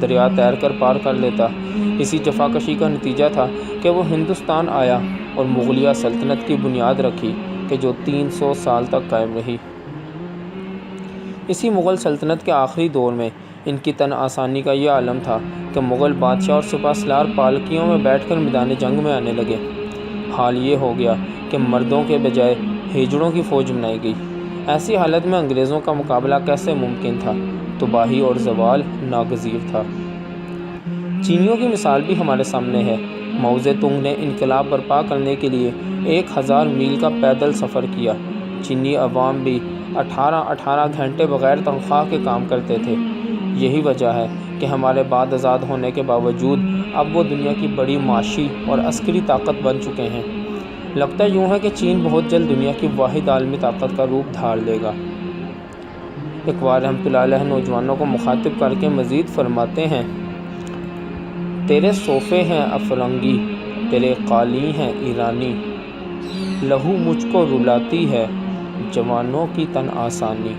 دریا تیر کر پار کر لیتا۔ اسی جفاکشی کا نتیجہ تھا کہ وہ ہندوستان آیا اور مغلیہ سلطنت کی بنیاد رکھی کہ جو 300 سال تک قائم رہی۔ اسی مغل سلطنت کے آخری دور میں ان کی تن آسانی کا یہ عالم تھا کہ مغل بادشاہ اور سپہ سالار پالکیوں میں بیٹھ کر میدان جنگ میں آنے لگے۔ حال یہ ہو گیا کہ مردوں کے بجائے ہیجڑوں کی فوج بنائی گئی۔ ایسی حالت میں انگریزوں کا مقابلہ کیسے ممکن تھا؟ تباہی اور زوال ناگزیر تھا۔ چینیوں کی مثال بھی ہمارے سامنے ہے۔ ماؤ زیدونگ نے انقلاب برپا کرنے کے لیے 1000 میل کا پیدل سفر کیا۔ چینی عوام بھی 18 گھنٹے بغیر تنخواہ کے کام کرتے تھے۔ یہی وجہ ہے کہ ہمارے بعد آزاد ہونے کے باوجود اب وہ دنیا کی بڑی معاشی اور عسکری طاقت بن چکے ہیں۔ لگتا یوں ہے کہ چین بہت جلد دنیا کی واحد عالمی طاقت کا روپ دھار لے گا۔ اقبال رحمۃ اللہ علیہ نوجوانوں کو مخاطب کر کے مزید فرماتے ہیں: تیرے صوفے ہیں افرنگی، تیرے قالین ہیں ایرانی، لہو مجھ کو رلاتی ہے جوانوں کی تن آسانی۔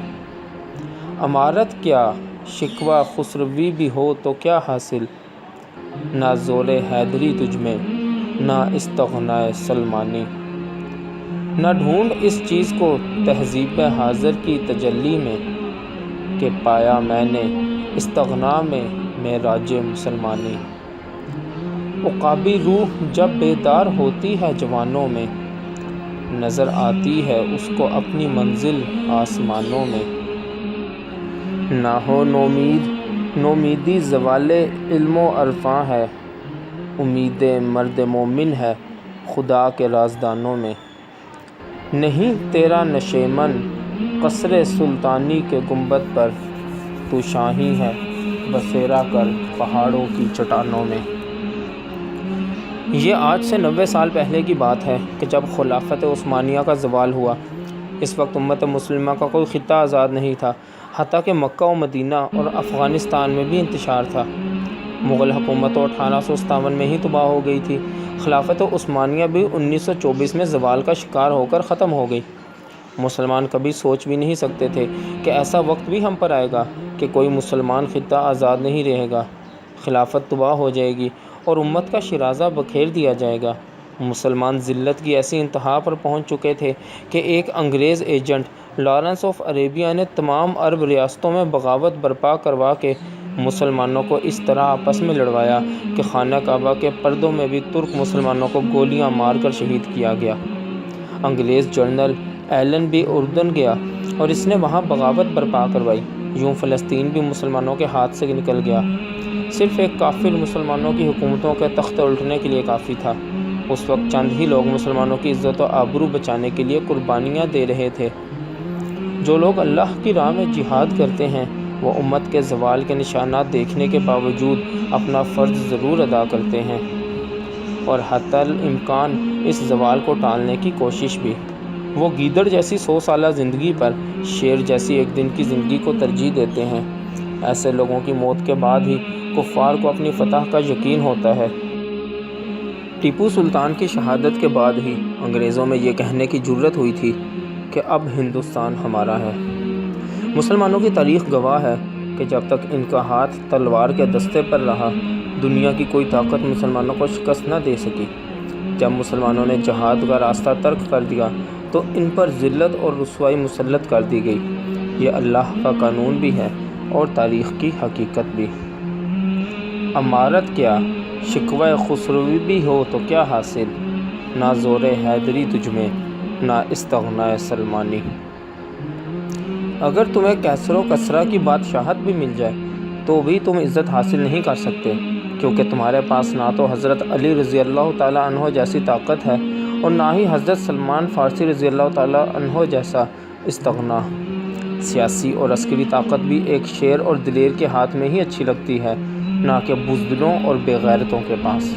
امارت کیا شکوہ خسروی بھی ہو تو کیا حاصل، نہ زور حیدری تجھ میں نہ استغنائے سلمانی۔ نہ ڈھونڈ اس چیز کو تہذیب حاضر کی تجلی میں، کہ پایا میں نے استغنا میں معراج مسلمانی۔ عقابی روح جب بیدار ہوتی ہے جوانوں میں، نظر آتی ہے اس کو اپنی منزل آسمانوں میں۔ نہ ہو نومیدی زوال علم و عرفاں ہے، امید مرد مومن ہے خدا کے رازدانوں میں۔ نہیں تیرا نشیمن قصر سلطانی کے گنبد پر، تو شاہی ہے بسیرا کر پہاڑوں کی چٹانوں میں۔ یہ آج سے 90 سال پہلے کی بات ہے کہ جب خلافت عثمانیہ کا زوال ہوا۔ اس وقت امت مسلمہ کا کوئی خطہ آزاد نہیں تھا، حتیٰ کہ مکہ و مدینہ اور افغانستان میں بھی انتشار تھا۔ مغل حکومت 1857 میں ہی تباہ ہو گئی تھی۔ خلافت عثمانیہ بھی 1924 میں زوال کا شکار ہو کر ختم ہو گئی۔ مسلمان کبھی سوچ بھی نہیں سکتے تھے کہ ایسا وقت بھی ہم پر آئے گا کہ کوئی مسلمان خطہ آزاد نہیں رہے گا، خلافت تباہ ہو جائے گی اور امت کا شیرازہ بکھیر دیا جائے گا۔ مسلمان ذلت کی ایسی انتہا پر پہنچ چکے تھے کہ ایک انگریز ایجنٹ لارنس آف عربیہ نے تمام عرب ریاستوں میں بغاوت برپا کروا کے مسلمانوں کو اس طرح آپس میں لڑوایا کہ خانہ کعبہ کے پردوں میں بھی ترک مسلمانوں کو گولیاں مار کر شہید کیا گیا۔ انگریز جنرل ایلن بھی اردن گیا اور اس نے وہاں بغاوت برپا کروائی۔ یوں فلسطین بھی مسلمانوں کے ہاتھ سے نکل گیا۔ صرف ایک کافر مسلمانوں کی حکومتوں کے تخت الٹنے کے لیے کافی تھا۔ اس وقت چند ہی لوگ مسلمانوں کی عزت و آبرو بچانے کے لیے قربانیاں دے رہے تھے۔ جو لوگ اللہ کی راہ میں جہاد کرتے ہیں وہ امت کے زوال کے نشانات دیکھنے کے باوجود اپنا فرض ضرور ادا کرتے ہیں اور حتی الامکان اس زوال کو ٹالنے کی کوشش بھی۔ وہ گیدڑ جیسی 100 سالہ زندگی پر شیر جیسی ایک دن کی زندگی کو ترجیح دیتے ہیں۔ ایسے لوگوں کی موت کے بعد ہی کفار کو اپنی فتح کا یقین ہوتا ہے۔ ٹیپو سلطان کی شہادت کے بعد ہی انگریزوں میں یہ کہنے کی جرأت ہوئی تھی کہ اب ہندوستان ہمارا ہے۔ مسلمانوں کی تاریخ گواہ ہے کہ جب تک ان کا ہاتھ تلوار کے دستے پر رہا، دنیا کی کوئی طاقت مسلمانوں کو شکست نہ دے سکی۔ جب مسلمانوں نے جہاد کا راستہ ترک کر دیا تو ان پر ذلت اور رسوائی مسلط کر دی گئی۔ یہ اللہ کا قانون بھی ہے اور تاریخ کی حقیقت بھی۔ امارت کیا شکوہ خسروی بھی ہو تو کیا حاصل، نہ زور حیدری تجھ میں نہ استغنائے سلمانی۔ اگر تمہیں کیسر و کسریٰ کی بادشاہت بھی مل جائے تو بھی تم عزت حاصل نہیں کر سکتے، کیونکہ تمہارے پاس نہ تو حضرت علی رضی اللہ تعالیٰ عنہ جیسی طاقت ہے اور نہ ہی حضرت سلمان فارسی رضی اللہ تعالیٰ عنہ جیسا استغنا۔ سیاسی اور عسکری طاقت بھی ایک شیر اور دلیر کے ہاتھ میں ہی اچھی لگتی ہے، نہ کہ بزدلوں اور بے غیرتوں کے پاس۔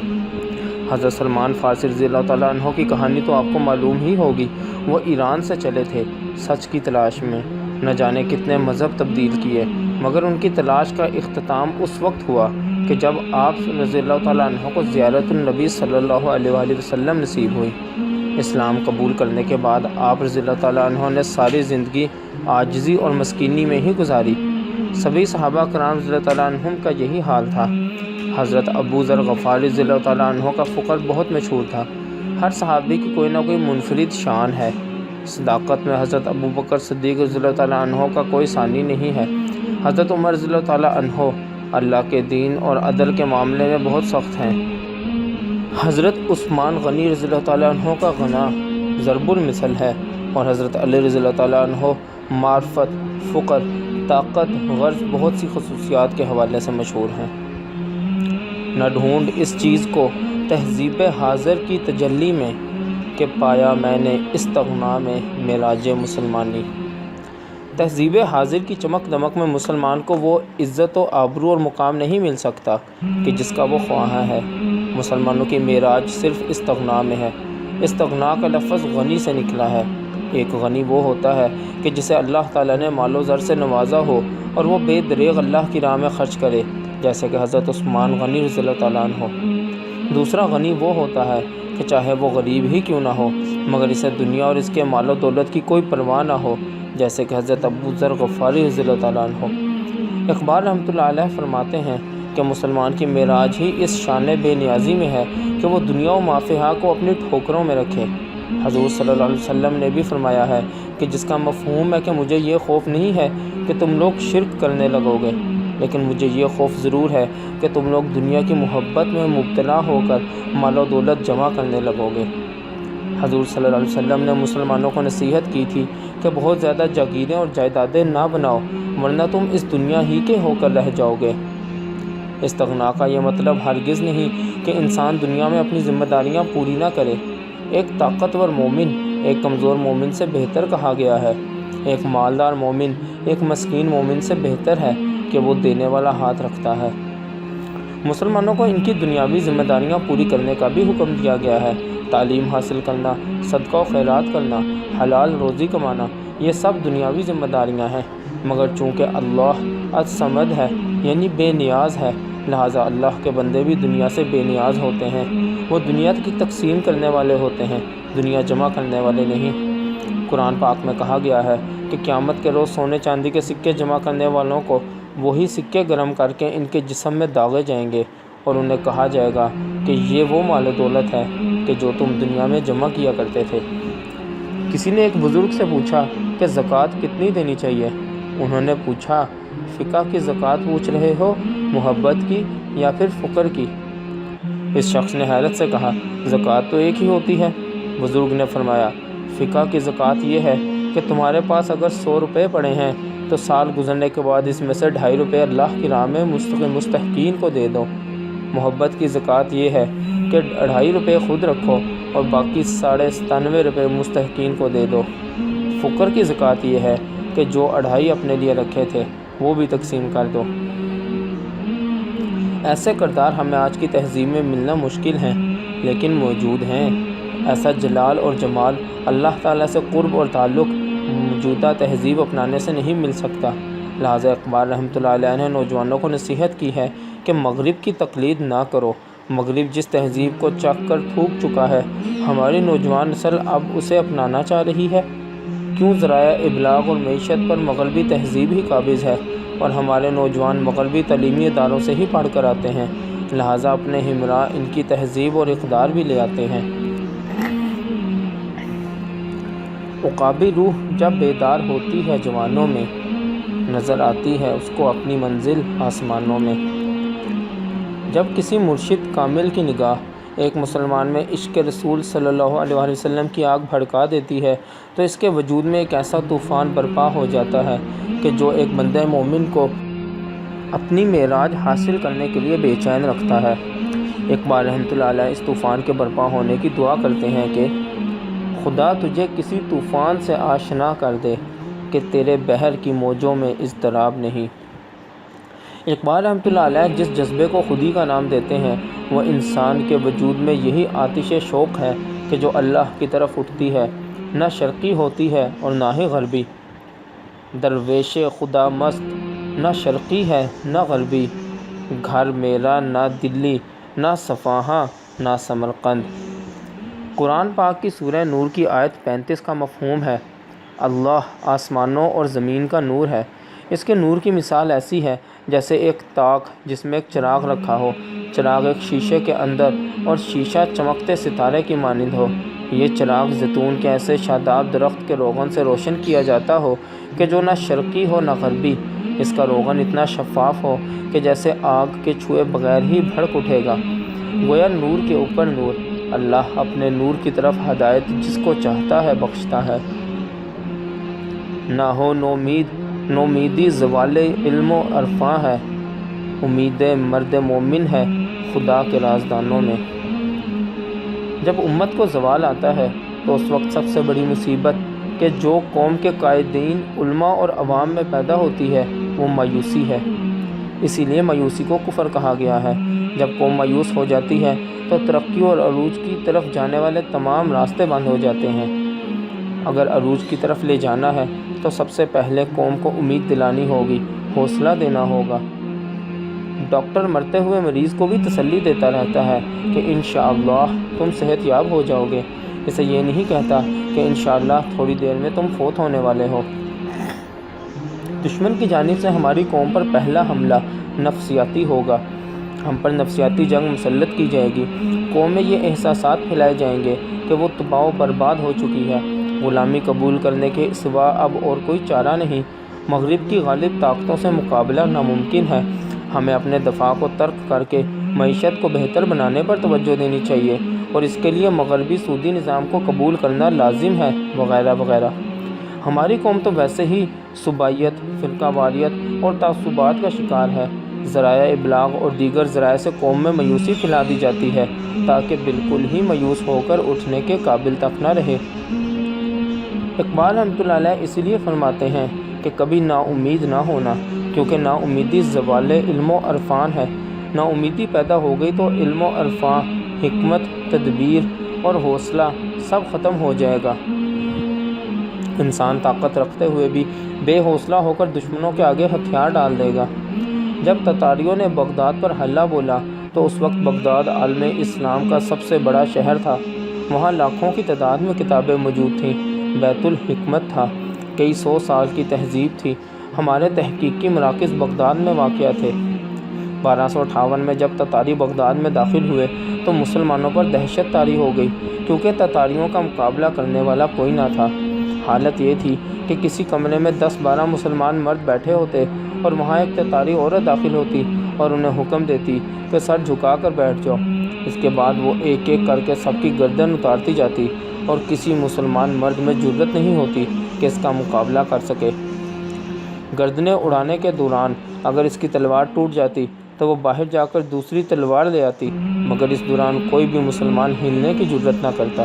حضرت سلمان فارسی رضی اللہ تعالیٰ عنہ کی کہانی تو آپ کو معلوم ہی ہوگی۔ وہ ایران سے چلے تھے سچ کی تلاش میں، نہ جانے کتنے مذہب تبدیل کیے، مگر ان کی تلاش کا اختتام اس وقت ہوا کہ جب آپ رضی اللہ تعالیٰ عنہ کو زیارت النبی صلی اللہ علیہ وآلہ وسلم نصیب ہوئی۔ اسلام قبول کرنے کے بعد آپ رضی اللہ تعالیٰ عنہ نے ساری زندگی عاجزی اور مسکینی میں ہی گزاری۔ سبھی صحابہ کرام رضی اللہ تعالیٰ عنہم کا یہی حال تھا۔ حضرت ابو ذر غفاری رضی اللہ تعالیٰ عنہ کا فقر بہت مشہور تھا۔ ہر صحابی کی کوئی نہ کوئی منفرد شان ہے۔ صداقت میں حضرت ابو بکر صدیق رضی اللہ تعالیٰ عنہ کا کوئی ثانی نہیں ہے۔ حضرت عمر رضی اللہ تعالیٰ عنہ اللہ کے دین اور عدل کے معاملے میں بہت سخت ہیں۔ حضرت عثمان غنی رضی اللہ تعالیٰ عنہ کا غنا ضرب المثل ہے، اور حضرت علی رضی اللہ تعالیٰ عنہ معرفت، فقر، طاقت، غرض بہت سی خصوصیات کے حوالے سے مشہور ہیں۔ نہ ڈھونڈ اس چیز کو تہذیب حاضر کی تجلی میں کہ پایا میں نے استغنا میں معراج مسلمانی۔ تہذیب حاضر کی چمک دمک میں مسلمان کو وہ عزت و آبرو اور مقام نہیں مل سکتا کہ جس کا وہ خواہاں ہے۔ مسلمانوں کی معراج صرف استغنا میں ہے۔ استغنا کا لفظ غنی سے نکلا ہے۔ ایک غنی وہ ہوتا ہے کہ جسے اللہ تعالیٰ نے مال و زر سے نوازا ہو اور وہ بے دریغ اللہ کی راہ میں خرچ کرے، جیسے کہ حضرت عثمان غنی رضی اللہ تعالیٰ عنہ۔ دوسرا غنی وہ ہوتا ہے کہ چاہے وہ غریب ہی کیوں نہ ہو مگر اسے دنیا اور اس کے مال و دولت کی کوئی پرواہ نہ ہو، جیسے کہ حضرت ابو ذر غفاری رضی اللہ تعالیٰ عنہ۔ اقبال رحمۃ اللہ علیہ فرماتے ہیں کہ مسلمان کی معراج ہی اس شان بے نیازی میں ہے کہ وہ دنیا و مافیہا کو اپنی ٹھوکروں میں رکھے۔ حضور صلی اللہ علیہ وسلم نے بھی فرمایا ہے کہ جس کا مفہوم ہے کہ مجھے یہ خوف نہیں ہے کہ تم لوگ شرک کرنے لگو گے، لیکن مجھے یہ خوف ضرور ہے کہ تم لوگ دنیا کی محبت میں مبتلا ہو کر مال و دولت جمع کرنے لگو گے۔ حضور صلی اللہ علیہ وسلم نے مسلمانوں کو نصیحت کی تھی کہ بہت زیادہ جاگیریں اور جائیدادیں نہ بناؤ ورنہ تم اس دنیا ہی کے ہو کر رہ جاؤ گے۔ استغنا کا یہ مطلب ہرگز نہیں کہ انسان دنیا میں اپنی ذمہ داریاں پوری نہ کرے۔ ایک طاقتور مومن ایک کمزور مومن سے بہتر کہا گیا ہے۔ ایک مالدار مومن ایک مسکین مومن سے بہتر ہے کہ وہ دینے والا ہاتھ رکھتا ہے۔ مسلمانوں کو ان کی دنیاوی ذمہ داریاں پوری کرنے کا بھی حکم دیا گیا ہے۔ تعلیم حاصل کرنا، صدقہ و خیرات کرنا، حلال روزی کمانا، یہ سب دنیاوی ذمہ داریاں ہیں، مگر چونکہ اللہ الصمد ہے یعنی بے نیاز ہے، لہٰذا اللہ کے بندے بھی دنیا سے بے نیاز ہوتے ہیں۔ وہ دنیا کی تقسیم کرنے والے ہوتے ہیں، دنیا جمع کرنے والے نہیں۔ قرآن پاک میں کہا گیا ہے کہ قیامت کے روز سونے چاندی کے سکے جمع کرنے والوں کو وہی سکے گرم کر کے ان کے جسم میں داغے جائیں گے اور انہیں کہا جائے گا کہ یہ وہ مال و دولت ہے کہ جو تم دنیا میں جمع کیا کرتے تھے۔ کسی نے ایک بزرگ سے پوچھا کہ زکوٰۃ کتنی دینی چاہیے؟ انہوں نے پوچھا، فقہ کی زکوٰۃ پوچھ رہے ہو، محبت کی یا پھر فقر کی؟ اس شخص نے حیرت سے کہا، زکوٰۃ تو ایک ہی ہوتی ہے۔ بزرگ نے فرمایا، فقہ کی زکوٰۃ یہ ہے کہ تمہارے پاس اگر 100 روپے پڑے ہیں تو سال گزرنے کے بعد اس میں سے 2.5 روپے اللہ کی راہ میں مستحقین کو دے دو۔ محبت کی زکوٰۃ یہ ہے کہ 2.5 روپے خود رکھو اور باقی 97.5 روپے مستحقین کو دے دو۔ فقر کی زکوٰۃ یہ ہے کہ جو 2.5 اپنے لیے رکھے تھے وہ بھی تقسیم کر دو۔ ایسے کردار ہمیں آج کی تہذیب میں ملنا مشکل ہیں، لیکن موجود ہیں۔ ایسا جلال اور جمال اللہ تعالیٰ سے قرب اور تعلق موجودہ تہذیب اپنانے سے نہیں مل سکتا۔ لہٰذا اقبال رحمۃ اللہ علیہ نے نوجوانوں کو نصیحت کی ہے کہ مغرب کی تقلید نہ کرو۔ مغرب جس تہذیب کو چکھ کر تھوک چکا ہے، ہماری نوجوان نسل اب اسے اپنانا چاہ رہی ہے۔ کیوں ذرائع ابلاغ اور معیشت پر مغربی تہذیب ہی قابض ہے اور ہمارے نوجوان مغربی تعلیمی اداروں سے ہی پڑھ کر آتے ہیں، لہٰذا اپنے ہمراہ ان کی تہذیب اور اقدار بھی لے آتے ہیں۔ عقابی روح جب بیدار ہوتی ہے جوانوں میں، نظر آتی ہے اس کو اپنی منزل آسمانوں میں۔ جب کسی مرشد کامل کی نگاہ ایک مسلمان میں عشق رسول صلی اللہ علیہ وسلم کی آگ بھڑکا دیتی ہے تو اس کے وجود میں ایک ایسا طوفان برپا ہو جاتا ہے کہ جو ایک بندہ مومن کو اپنی معراج حاصل کرنے کے لیے بے چین رکھتا ہے۔ اقبال رحمۃ اللہ علیہ اس طوفان کے برپا ہونے کی دعا کرتے ہیں کہ خدا تجھے کسی طوفان سے آشنا کر دے کہ تیرے بحر کی موجوں میں اضطراب نہیں۔ اقبال رحمۃ اللہ علیہ جس جذبے کو خودی کا نام دیتے ہیں وہ انسان کے وجود میں یہی آتش شوق ہے کہ جو اللہ کی طرف اٹھتی ہے، نہ شرقی ہوتی ہے اور نہ ہی غربی۔ درویش خدا مست نہ شرقی ہے نہ غربی، گھر میرا نہ دلی نہ صفاہاں نہ سمرقند۔ قرآن پاک کی سورہ نور کی آیت 35 کا مفہوم ہے، اللہ آسمانوں اور زمین کا نور ہے۔ اس کے نور کی مثال ایسی ہے جیسے ایک طاق جس میں ایک چراغ رکھا ہو، چراغ ایک شیشے کے اندر اور شیشہ چمکتے ستارے کی مانند ہو۔ یہ چراغ زیتون کے ایسے شاداب درخت کے روغن سے روشن کیا جاتا ہو کہ جو نہ شرقی ہو نہ غربی۔ اس کا روغن اتنا شفاف ہو کہ جیسے آگ کے چھوئے بغیر ہی بھڑک اٹھے گا۔ گویا نور کے اوپر نور۔ اللہ اپنے نور کی طرف ہدایت جس کو چاہتا ہے بخشتا ہے۔ نہ ہو نومیدی زوال علم و عرفاں ہے، امید مرد مومن ہے خدا کے رازدانوں میں۔ جب امت کو زوال آتا ہے تو اس وقت سب سے بڑی مصیبت کہ جو قوم کے قائدین، علماء اور عوام میں پیدا ہوتی ہے وہ مایوسی ہے۔ اسی لیے مایوسی کو کفر کہا گیا ہے۔ جب قوم مایوس ہو جاتی ہے تو ترقی اور عروج کی طرف جانے والے تمام راستے بند ہو جاتے ہیں۔ اگر عروج کی طرف لے جانا ہے تو سب سے پہلے قوم کو امید دلانی ہوگی، حوصلہ دینا ہوگا۔ ڈاکٹر مرتے ہوئے مریض کو بھی تسلی دیتا رہتا ہے کہ انشاءاللہ تم صحت یاب ہو جاؤ گے، اسے یہ نہیں کہتا کہ انشاءاللہ تھوڑی دیر میں تم فوت ہونے والے ہو۔ دشمن کی جانب سے ہماری قوم پر پہلا حملہ نفسیاتی ہوگا۔ ہم پر نفسیاتی جنگ مسلط کی جائے گی۔ قوم میں یہ احساسات پھیلائے جائیں گے کہ وہ تباہ و برباد ہو چکی ہے، غلامی قبول کرنے کے سوا اب اور کوئی چارہ نہیں، مغرب کی غالب طاقتوں سے مقابلہ ناممکن ہے، ہمیں اپنے دفاع کو ترک کر کے معیشت کو بہتر بنانے پر توجہ دینی چاہیے اور اس کے لیے مغربی سودی نظام کو قبول کرنا لازم ہے، وغیرہ وغیرہ۔ ہماری قوم تو ویسے ہی صوبائیت، فرقہ واریت اور تعصبات کا شکار ہے۔ ذرائع ابلاغ اور دیگر ذرائع سے قوم میں مایوسی پھیلا دی جاتی ہے تاکہ بالکل ہی مایوس ہو کر اٹھنے کے قابل تک نہ رہے۔ اقبال رحمۃ اللہ علیہ اسی لیے فرماتے ہیں کہ کبھی نا امید نہ ہونا، کیونکہ نا امیدی زوال علم و عرفان ہے۔ نا امیدی پیدا ہو گئی تو علم و عرفان، حکمت، تدبیر اور حوصلہ سب ختم ہو جائے گا۔ انسان طاقت رکھتے ہوئے بھی بے حوصلہ ہو کر دشمنوں کے آگے ہتھیار ڈال دے گا۔ جب تتاریوں نے بغداد پر حلہ بولا تو اس وقت بغداد عالم اسلام کا سب سے بڑا شہر تھا۔ وہاں لاکھوں کی تعداد میں کتابیں موجود تھیں، بیت الحکمت تھا، کئی سو سال کی تہذیب تھی۔ ہمارے تحقیقی مراکز بغداد میں واقع تھے۔ 1258 میں جب تتاری بغداد میں داخل ہوئے تو مسلمانوں پر دہشت طاری ہو گئی، کیونکہ تتاریوں کا مقابلہ کرنے والا کوئی نہ تھا۔ حالت یہ تھی کہ کسی کمرے میں 10-12 مسلمان مرد بیٹھے ہوتے اور وہاں ایک تتاری عورت داخل ہوتی اور انہیں حکم دیتی کہ سر جھکا کر بیٹھ جاؤ۔ اس کے بعد وہ ایک ایک کر کے سب کی گردن اتارتی جاتی اور کسی مسلمان مرد میں جرأت نہیں ہوتی کہ اس کا مقابلہ کر سکے۔ گردنیں اڑانے کے دوران اگر اس کی تلوار ٹوٹ جاتی تو وہ باہر جا کر دوسری تلوار لے آتی، مگر اس دوران کوئی بھی مسلمان ہلنے کی جرأت نہ کرتا۔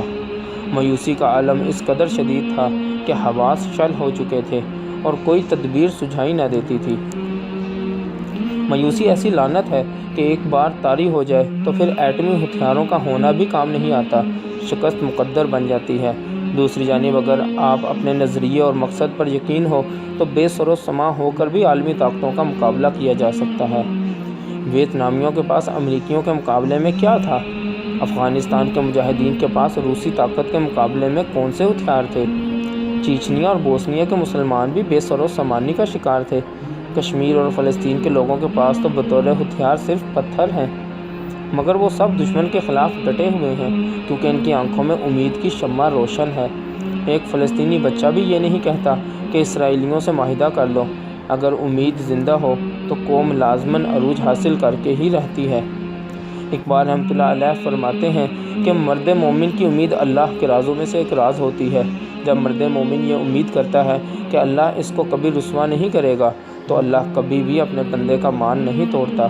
مایوسی کا عالم اس قدر شدید تھا کہ حواس شل ہو چکے تھے اور کوئی تدبیر سجھائی نہ دیتی تھی۔ مایوسی ایسی لعنت ہے کہ ایک بار طاری ہو جائے تو پھر ایٹمی ہتھیاروں کا ہونا بھی کام نہیں آتا، شکست مقدر بن جاتی ہے۔ دوسری جانب اگر آپ اپنے نظریے اور مقصد پر یقین ہو تو بے سر و سماں ہو کر بھی عالمی طاقتوں کا مقابلہ کیا جا سکتا ہے۔ ویتنامیوں کے پاس امریکیوں کے مقابلے میں کیا تھا؟ افغانستان کے مجاہدین کے پاس روسی طاقت کے مقابلے میں کون سے ہتھیار تھے؟ چیچنیا اور بوسنیا کے مسلمان بھی بے سر و سامانی کا شکار تھے۔ کشمیر اور فلسطین کے لوگوں کے پاس تو بطور ہتھیار صرف پتھر ہیں، مگر وہ سب دشمن کے خلاف ڈٹے ہوئے ہیں کیونکہ ان کی آنکھوں میں امید کی شمع روشن ہے۔ ایک فلسطینی بچہ بھی یہ نہیں کہتا کہ اسرائیلیوں سے معاہدہ کر لو۔ اگر امید زندہ ہو تو قوم لازماً عروج حاصل کر کے ہی رہتی ہے۔ اقبال رحمۃ اللہ علیہ فرماتے ہیں کہ مرد مومن کی امید اللہ کے رازوں میں سے ایک راز ہوتی ہے۔ جب مرد مومن یہ امید کرتا ہے کہ اللہ اس کو کبھی رسوا نہیں کرے گا تو اللہ کبھی بھی اپنے بندے کا مان نہیں توڑتا۔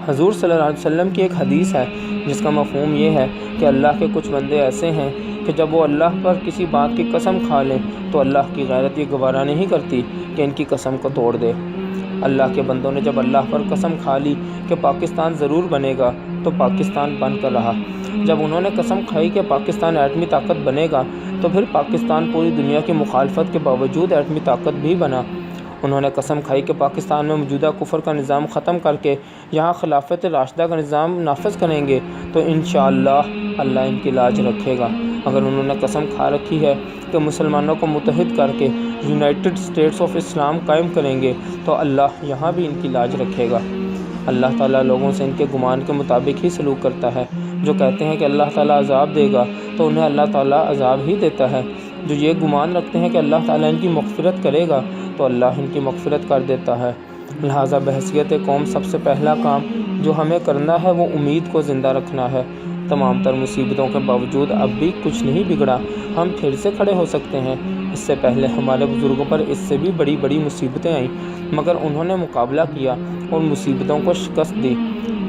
حضور صلی اللہ علیہ وسلم کی ایک حدیث ہے جس کا مفہوم یہ ہے کہ اللہ کے کچھ بندے ایسے ہیں کہ جب وہ اللہ پر کسی بات کی قسم کھا لیں تو اللہ کی غیرت یہ گوارا نہیں کرتی کہ ان کی قسم کو توڑ دے۔ اللہ کے بندوں نے جب اللہ پر قسم کھا لی کہ پاکستان ضرور بنے گا تو پاکستان بن کر رہا۔ جب انہوں نے قسم کھائی کہ پاکستان ایٹمی طاقت بنے گا تو پھر پاکستان پوری دنیا کی مخالفت کے باوجود ایٹمی طاقت بھی بنا۔ انہوں نے قسم کھائی کہ پاکستان میں موجودہ کفر کا نظام ختم کر کے یہاں خلافت راشدہ کا نظام نافذ کریں گے تو انشاءاللہ اللہ ان کی لاج رکھے گا۔ اگر انہوں نے قسم کھا رکھی ہے کہ مسلمانوں کو متحد کر کے یونائٹڈ اسٹیٹس آف اسلام قائم کریں گے تو اللہ یہاں بھی ان کی لاج رکھے گا۔ اللہ تعالیٰ لوگوں سے ان کے گمان کے مطابق ہی سلوک کرتا ہے۔ جو کہتے ہیں کہ اللہ تعالیٰ عذاب دے گا تو انہیں اللہ تعالیٰ عذاب ہی دیتا ہے۔ جو یہ گمان رکھتے ہیں کہ اللہ تعالیٰ ان کی مغفرت کرے گا تو اللہ ان کی مغفرت کر دیتا ہے۔ لہٰذا بحیثیت قوم سب سے پہلا کام جو ہمیں کرنا ہے وہ امید کو زندہ رکھنا ہے۔ تمام تر مصیبتوں کے باوجود اب بھی کچھ نہیں بگڑا، ہم پھر سے کھڑے ہو سکتے ہیں۔ اس سے پہلے ہمارے بزرگوں پر اس سے بھی بڑی بڑی مصیبتیں آئیں مگر انہوں نے مقابلہ کیا اور مصیبتوں کو شکست دی۔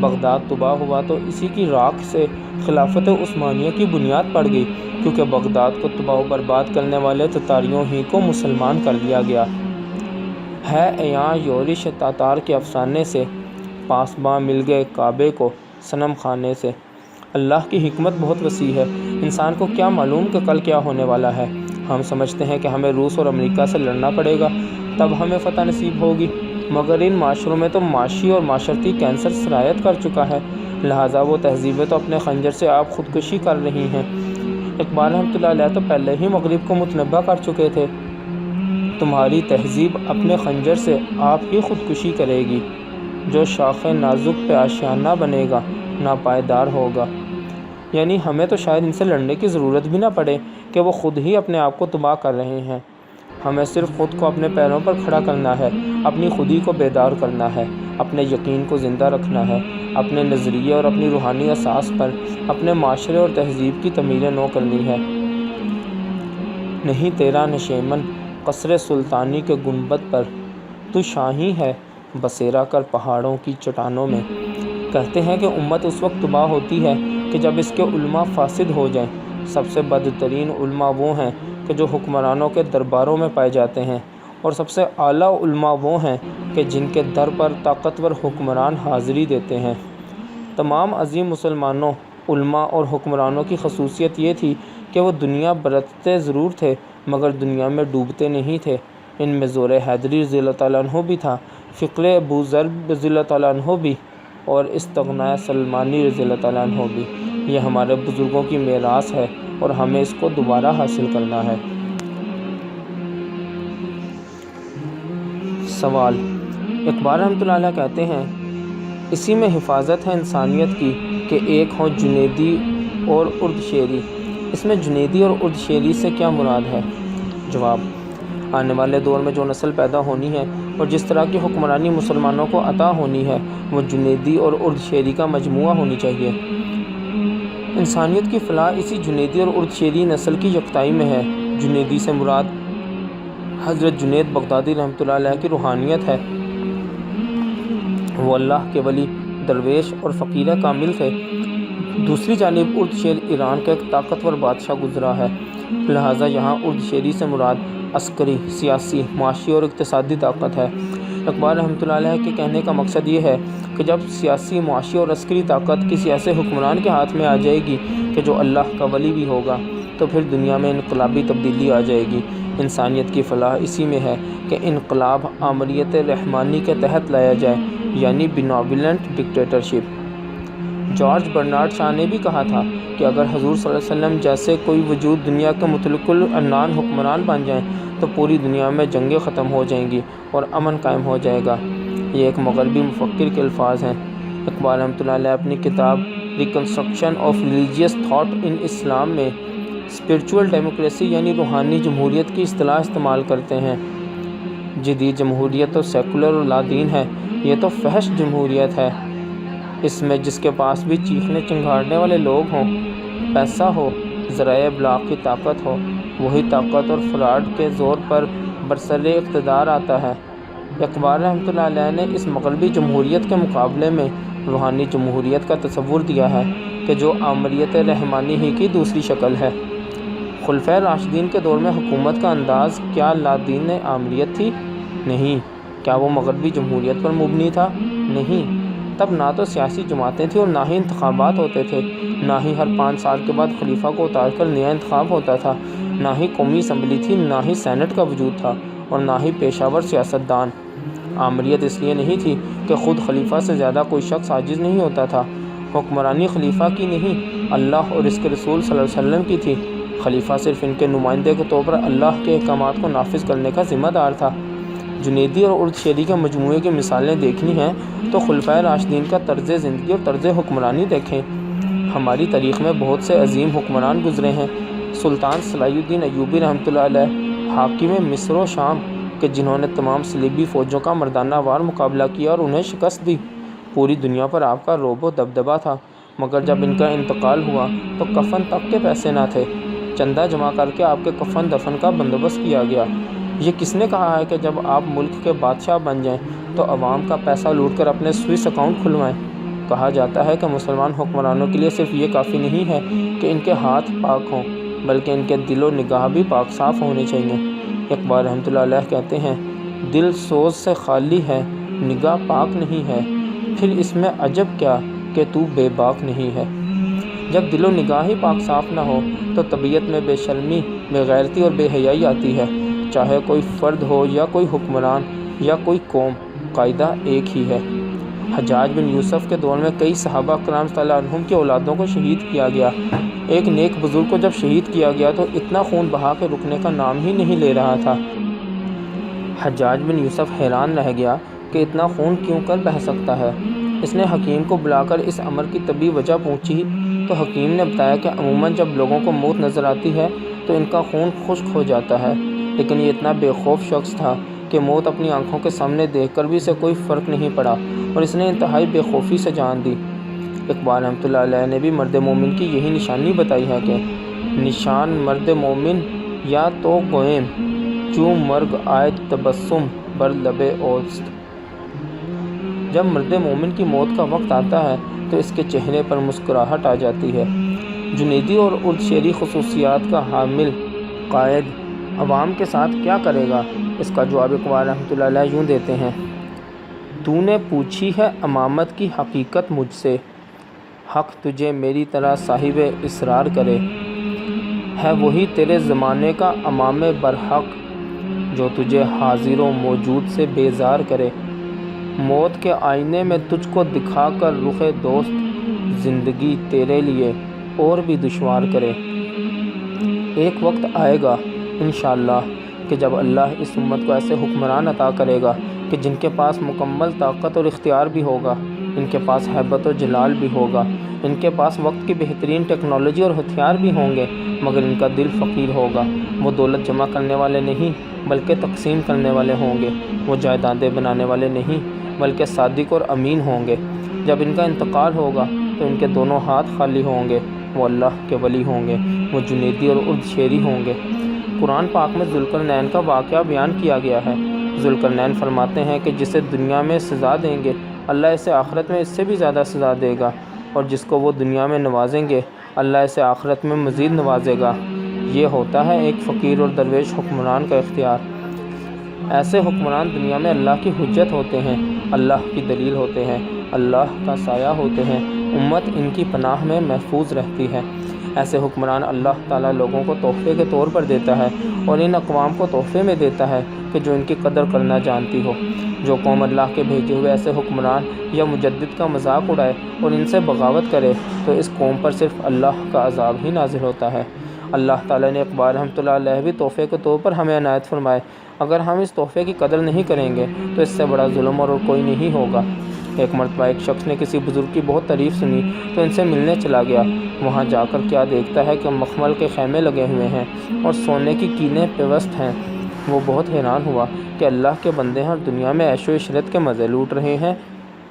بغداد تباہ ہوا تو اسی کی راکھ سے خلافت عثمانیہ کی بنیاد پڑ گئی، کیونکہ بغداد کو تباہ و برباد کرنے والے تتاریوں ہی کو مسلمان کر دیا گیا ہے۔ عیاں یورش تاتار کے افسانے سے پاسباں مل گئے کعبے کو صنم خانے سے۔ اللہ کی حکمت بہت وسیع ہے، انسان کو کیا معلوم کہ کل کیا ہونے والا ہے۔ ہم سمجھتے ہیں کہ ہمیں روس اور امریکہ سے لڑنا پڑے گا تب ہمیں فتح نصیب ہوگی، مگر ان معاشروں میں تو معاشی اور معاشرتی کینسر سرایت کر چکا ہے، لہٰذا وہ تہذیبیں تو اپنے خنجر سے آپ خودکشی کر رہی ہیں۔ اقبال رحمۃ اللہ علیہ تو پہلے ہی مغرب کو متنبہ کر چکے تھے، تمہاری تہذیب اپنے خنجر سے آپ ہی خودکشی کرے گی، جو شاخ نازک پہ آشیانہ بنے گا ناپائیدار ہوگا۔ یعنی ہمیں تو شاید ان سے لڑنے کی ضرورت بھی نہ پڑے کہ وہ خود ہی اپنے آپ کو تباہ کر رہے ہیں۔ ہمیں صرف خود کو اپنے پیروں پر کھڑا کرنا ہے، اپنی خودی کو بیدار کرنا ہے، اپنے یقین کو زندہ رکھنا ہے، اپنے نظریے اور اپنی روحانی اساس پر اپنے معاشرے اور تہذیب کی تعمیر نو کرنی ہے۔ نہیں تیرا نشیمن قصر سلطانی کے گنبد پر، تو شاہی ہے بسیرا کر پہاڑوں کی چٹانوں میں۔ کہتے ہیں کہ امت اس وقت تباہ ہوتی ہے کہ جب اس کے علماء فاسد ہو جائیں۔ سب سے بدترین علماء وہ ہیں کہ جو حکمرانوں کے درباروں میں پائے جاتے ہیں، اور سب سے اعلیٰ علماء وہ ہیں کہ جن کے در پر طاقتور حکمران حاضری دیتے ہیں۔ تمام عظیم مسلمانوں، علماء اور حکمرانوں کی خصوصیت یہ تھی کہ وہ دنیا برتتے ضرور تھے مگر دنیا میں ڈوبتے نہیں تھے۔ ان میں زور حیدری رضی اللہ تعالیٰ عنہ بھی تھا، فقر ابو ذر رضی اللہ تعالیٰ عنہ بھی، اور استغناء سلمانی رضی اللہ تعالیٰ عنہ بھی۔ یہ ہمارے بزرگوں کی میراث ہے اور ہمیں اس کو دوبارہ حاصل کرنا ہے۔ سوال: اقبال رحمۃ اللہ علیہ کہتے ہیں اسی میں حفاظت ہے انسانیت کی کہ ایک ہوں جنیدی اور ارد شیری۔ اس میں جنیدی اور ارد شیری سے کیا مراد ہے؟ جواب: آنے والے دور میں جو نسل پیدا ہونی ہے اور جس طرح کی حکمرانی مسلمانوں کو عطا ہونی ہے وہ جنیدی اور ارد شیری کا مجموعہ ہونی چاہیے۔ انسانیت کی فلاح اسی جنیدی اور ارد شیری نسل کی یکتائی میں ہے۔ جنیدی سے مراد حضرت جنید بغدادی رحمۃ اللہ علیہ کی روحانیت ہے۔ وہ اللہ کے ولی، درویش اور فقیر کامل تھے۔ دوسری جانب ارد شیر ایران کا ایک طاقتور بادشاہ گزرا ہے، لہٰذا یہاں ارد شیری سے مراد عسکری، سیاسی، معاشی اور اقتصادی طاقت ہے۔ اقبال رحمۃ اللہ علیہ کے کہنے کا مقصد یہ ہے کہ جب سیاسی، معاشی اور عسکری طاقت کسی ایسے حکمران کے ہاتھ میں آ جائے گی کہ جو اللہ کا ولی بھی ہوگا تو پھر دنیا میں انقلابی تبدیلی آ جائے گی۔ انسانیت کی فلاح اسی میں ہے کہ انقلاب آمریت رحمانی کے تحت لایا جائے، یعنی بیناولنٹ ڈکٹیٹرشپ۔ جارج برنارڈ شاہ نے بھی کہا تھا کہ اگر حضور صلی اللہ علیہ وسلم جیسے کوئی وجود دنیا کے مطلق العنان حکمران بن جائیں تو پوری دنیا میں جنگیں ختم ہو جائیں گی اور امن قائم ہو جائے گا۔ یہ ایک مغربی مفکر کے الفاظ ہیں۔ اقبال رحمۃ اللہ علیہ اپنی کتاب reconstruction of religious thought in Islam میں اسپرچول ڈیموکریسی یعنی روحانی جمہوریت کی اصطلاح استعمال کرتے ہیں۔ جدید جمہوریت تو سیکولر اور لا دین ہے، یہ تو فحش جمہوریت ہے۔ اس میں جس کے پاس بھی چیخنے چنگھاڑنے والے لوگ ہوں، پیسہ ہو، ذرائع ابلاغ کی طاقت ہو، وہی طاقت اور فراڈ کے زور پر برسر اقتدار آتا ہے۔ اقبال رحمۃ اللہ علیہ نے اس مغربی جمہوریت کے مقابلے میں روحانی جمہوریت کا تصور دیا ہے کہ جو آمریت رحمانی ہی کی دوسری شکل ہے۔ خلفائے راشدین کے دور میں حکومت کا انداز کیا لا دین آمریت تھی؟ نہیں۔ کیا وہ مغربی جمہوریت پر مبنی تھا؟ نہیں۔ تب نہ تو سیاسی جماعتیں تھیں اور نہ ہی انتخابات ہوتے تھے، نہ ہی ہر 5 سال کے بعد خلیفہ کو اتار کر نیا انتخاب ہوتا تھا، نہ ہی قومی اسمبلی تھی، نہ ہی سینٹ کا وجود تھا، اور نہ ہی پیشہ ور سیاستدان۔ آمریت اس لیے نہیں تھی کہ خود خلیفہ سے زیادہ کوئی شخص عاجز نہیں ہوتا تھا۔ حکمرانی خلیفہ کی نہیں، اللہ اور اس کے رسول صلی اللہ علیہ وسلم کی تھی۔ خلیفہ صرف ان کے نمائندے کے طور پر اللہ کے احکامات کو نافذ کرنے کا ذمہ دار تھا۔ جنیدی اور ارد شیری کے مجموعے کی مثالیں دیکھنی ہیں تو خلفائے راشدین کا طرز زندگی اور طرز حکمرانی دیکھیں۔ ہماری تاریخ میں بہت سے عظیم حکمران گزرے ہیں۔ سلطان صلاح الدین ایوبی رحمۃ اللہ علیہ، حاکم مصر و شام کہ جنہوں نے تمام صلیبی فوجوں کا مردانہ وار مقابلہ کیا اور انہیں شکست دی۔ پوری دنیا پر آپ کا رعب و دبدبہ تھا، مگر جب ان کا انتقال ہوا تو کفن تک کے پیسے نہ تھے۔ چندہ جمع کر کے آپ کے کفن دفن کا بندوبست کیا گیا۔ یہ کس نے کہا ہے کہ جب آپ ملک کے بادشاہ بن جائیں تو عوام کا پیسہ لوٹ کر اپنے سوئس اکاؤنٹ کھلوائیں؟ کہا جاتا ہے کہ مسلمان حکمرانوں کے لیے صرف یہ کافی نہیں ہے کہ ان کے ہاتھ پاک ہوں، بلکہ ان کے دل و نگاہ بھی پاک صاف ہونے چاہیے۔ اقبال رحمۃ اللہ علیہ کہتے ہیں، دل سوز سے خالی ہے، نگاہ پاک نہیں ہے، پھر اس میں عجب کیا کہ تو بے باک نہیں ہے۔ جب دل و نگاہ ہی پاک صاف نہ ہو تو طبیعت میں بے شرمی، بے غیرتی اور بے حیائی آتی ہے۔ چاہے کوئی فرد ہو یا کوئی حکمران یا کوئی قوم، قاعدہ ایک ہی ہے۔ حجاج بن یوسف کے دور میں کئی صحابہ کرام صلی اللہ عنہم کی اولادوں کو شہید کیا گیا۔ ایک نیک بزرگ کو جب شہید کیا گیا تو اتنا خون بہا کے رکنے کا نام ہی نہیں لے رہا تھا۔ حجاج بن یوسف حیران رہ گیا کہ اتنا خون کیوں کر بہہ سکتا ہے۔ اس نے حکیم کو بلا کر اس امر کی طبی وجہ پوچھی تو حکیم نے بتایا کہ عموماً جب لوگوں کو موت نظر آتی ہے تو ان کا خون خشک ہو جاتا ہے، لیکن یہ اتنا بے خوف شخص تھا کہ موت اپنی آنکھوں کے سامنے دیکھ کر بھی اسے کوئی فرق نہیں پڑا اور اس نے انتہائی بے خوفی سے جان دی۔ اقبال رحمۃ اللہ علیہ نے بھی مرد مومن کی یہی نشانی بتائی ہے کہ نشان مرد مومن یا تو گویم چوں مرگ آئے تبسم بر لب اوست۔ جب مرد مومن کی موت کا وقت آتا ہے تو اس کے چہرے پر مسکراہٹ آ جاتی ہے۔ جنیدی اور ارد شیری خصوصیات کا حامل قائد عوام کے ساتھ کیا کرے گا؟ اس کا جواب اقبال رحمۃ اللہ علیہ یوں دیتے ہیں، تو نے پوچھی ہے امامت کی حقیقت مجھ سے، حق تجھے میری طرح صاحب اسرار کرے، ہے وہی تیرے زمانے کا امام برحق جو تجھے حاضر و موجود سے بیزار کرے، موت کے آئینے میں تجھ کو دکھا کر رخ دوست زندگی تیرے لیے اور بھی دشوار کرے۔ ایک وقت آئے گا انشاءاللہ کہ جب اللہ اس امت کو ایسے حکمران عطا کرے گا کہ جن کے پاس مکمل طاقت اور اختیار بھی ہوگا، ان کے پاس ہیبت و جلال بھی ہوگا، ان کے پاس وقت کی بہترین ٹیکنالوجی اور ہتھیار بھی ہوں گے، مگر ان کا دل فقیر ہوگا۔ وہ دولت جمع کرنے والے نہیں بلکہ تقسیم کرنے والے ہوں گے، وہ جائیدادیں بنانے والے نہیں بلکہ صادق اور امین ہوں گے۔ جب ان کا انتقال ہوگا تو ان کے دونوں ہاتھ خالی ہوں گے، وہ اللہ کے ولی ہوں گے، وہ جنیدی اور ارد شیری ہوں گے۔ قرآن پاک میں ذوالقرنین کا واقعہ بیان کیا گیا ہے۔ ذوالقرنین فرماتے ہیں کہ جسے دنیا میں سزا دیں گے اللہ اسے آخرت میں اس سے بھی زیادہ سزا دے گا، اور جس کو وہ دنیا میں نوازیں گے اللہ اسے آخرت میں مزید نوازے گا۔ یہ ہوتا ہے ایک فقیر اور درویش حکمران کا اختیار۔ ایسے حکمران دنیا میں اللہ کی حجت ہوتے ہیں، اللہ کی دلیل ہوتے ہیں، اللہ کا سایہ ہوتے ہیں، امت ان کی پناہ میں محفوظ رہتی ہے۔ ایسے حکمران اللہ تعالیٰ لوگوں کو تحفے کے طور پر دیتا ہے اور ان اقوام کو تحفے میں دیتا ہے کہ جو ان کی قدر کرنا جانتی ہو۔ جو قوم اللہ کے بھیجے ہوئے ایسے حکمران یا مجدد کا مذاق اڑائے اور ان سے بغاوت کرے تو اس قوم پر صرف اللہ کا عذاب ہی نازل ہوتا ہے۔ اللہ تعالیٰ نے اقبال رحمۃ اللہ علیہ بھی تحفے کے طور پر ہمیں عنایت فرمائے، اگر ہم اس تحفے کی قدر نہیں کریں گے تو اس سے بڑا ظلم اور کوئی نہیں ہوگا۔ ایک مرتبہ ایک شخص نے کسی بزرگ کی بہت تعریف سنی تو ان سے ملنے چلا گیا۔ وہاں جا کر کیا دیکھتا ہے کہ مخمل کے خیمے لگے ہوئے ہیں اور سونے کی کینیں پیوست ہیں۔ وہ بہت حیران ہوا کہ اللہ کے بندے ہیں اور دنیا میں عیش و عشرت کے مزے لوٹ رہے ہیں۔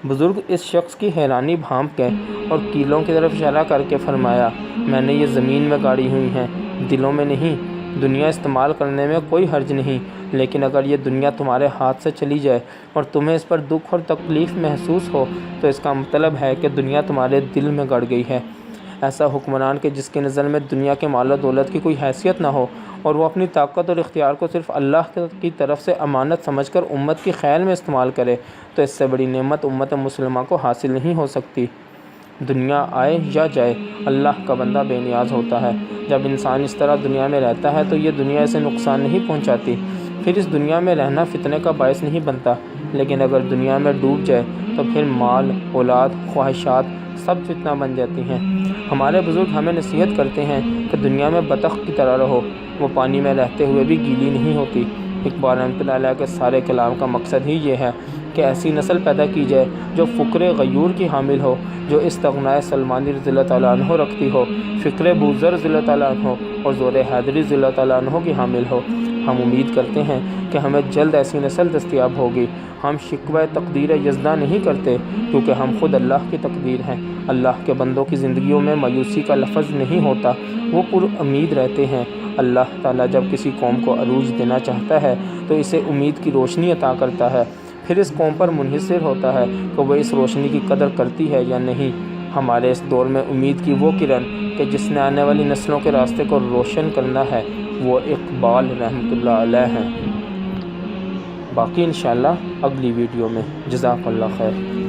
بزرگ اس شخص کی حیرانی بھانپ گئے اور کیلوں کی طرف اشارہ کر کے فرمایا، میں نے یہ زمین میں گاڑی ہوئی ہیں، دلوں میں نہیں۔ دنیا استعمال کرنے میں کوئی حرج نہیں، لیکن اگر یہ دنیا تمہارے ہاتھ سے چلی جائے اور تمہیں اس پر دکھ اور تکلیف محسوس ہو تو اس کا مطلب ہے کہ دنیا تمہارے دل میں گڑ گئی ہے۔ ایسا حکمران کہ جس کی نظر میں دنیا کے مال و دولت کی کوئی حیثیت نہ ہو اور وہ اپنی طاقت اور اختیار کو صرف اللہ کی طرف سے امانت سمجھ کر امت کی خیر میں استعمال کرے تو اس سے بڑی نعمت امت مسلمہ کو حاصل نہیں ہو سکتی۔ دنیا آئے یا جائے اللہ کا بندہ بے نیاز ہوتا ہے۔ جب انسان اس طرح دنیا میں رہتا ہے تو یہ دنیا اسے نقصان نہیں پہنچاتی، پھر اس دنیا میں رہنا فتنے کا باعث نہیں بنتا، لیکن اگر دنیا میں ڈوب جائے تو پھر مال، اولاد، خواہشات سب فتنہ بن جاتی ہیں۔ ہمارے بزرگ ہمیں نصیحت کرتے ہیں کہ دنیا میں بطخ کی طرح رہو، وہ پانی میں رہتے ہوئے بھی گیلی نہیں ہوتی۔ اقبال رحمۃ اللہ علیہ کے سارے کلام کا مقصد ہی یہ ہے کہ ایسی نسل پیدا کی جائے جو فکر غیور کی حامل ہو، جو استغنائے سلمانی رضی اللہ تعالیٰ عنہ رکھتی ہو، فکر بوذر رضی اللہ تعالیٰ عنہ اور زور حیدری رضی اللہ تعالیٰ عنہ کی حامل ہو۔ ہم امید کرتے ہیں کہ ہمیں جلد ایسی نسل دستیاب ہوگی۔ ہم شکوہ تقدیر یزداں نہیں کرتے، کیونکہ ہم خود اللہ کی تقدیر ہیں۔ اللہ کے بندوں کی زندگیوں میں مایوسی کا لفظ نہیں ہوتا، وہ پر امید رہتے ہیں۔ اللہ تعالیٰ جب کسی قوم کو عروج دینا چاہتا ہے تو اسے امید کی روشنی عطا کرتا ہے، پھر اس قوم پر منحصر ہوتا ہے کہ وہ اس روشنی کی قدر کرتی ہے یا نہیں۔ ہمارے اس دور میں امید کی وہ کرن کہ جس نے آنے والی نسلوں کے راستے کو روشن کرنا ہے، وہ اقبال رحمۃ اللہ علیہ ہیں۔ باقی انشاءاللہ اگلی ویڈیو میں۔ جزاک اللہ خیر۔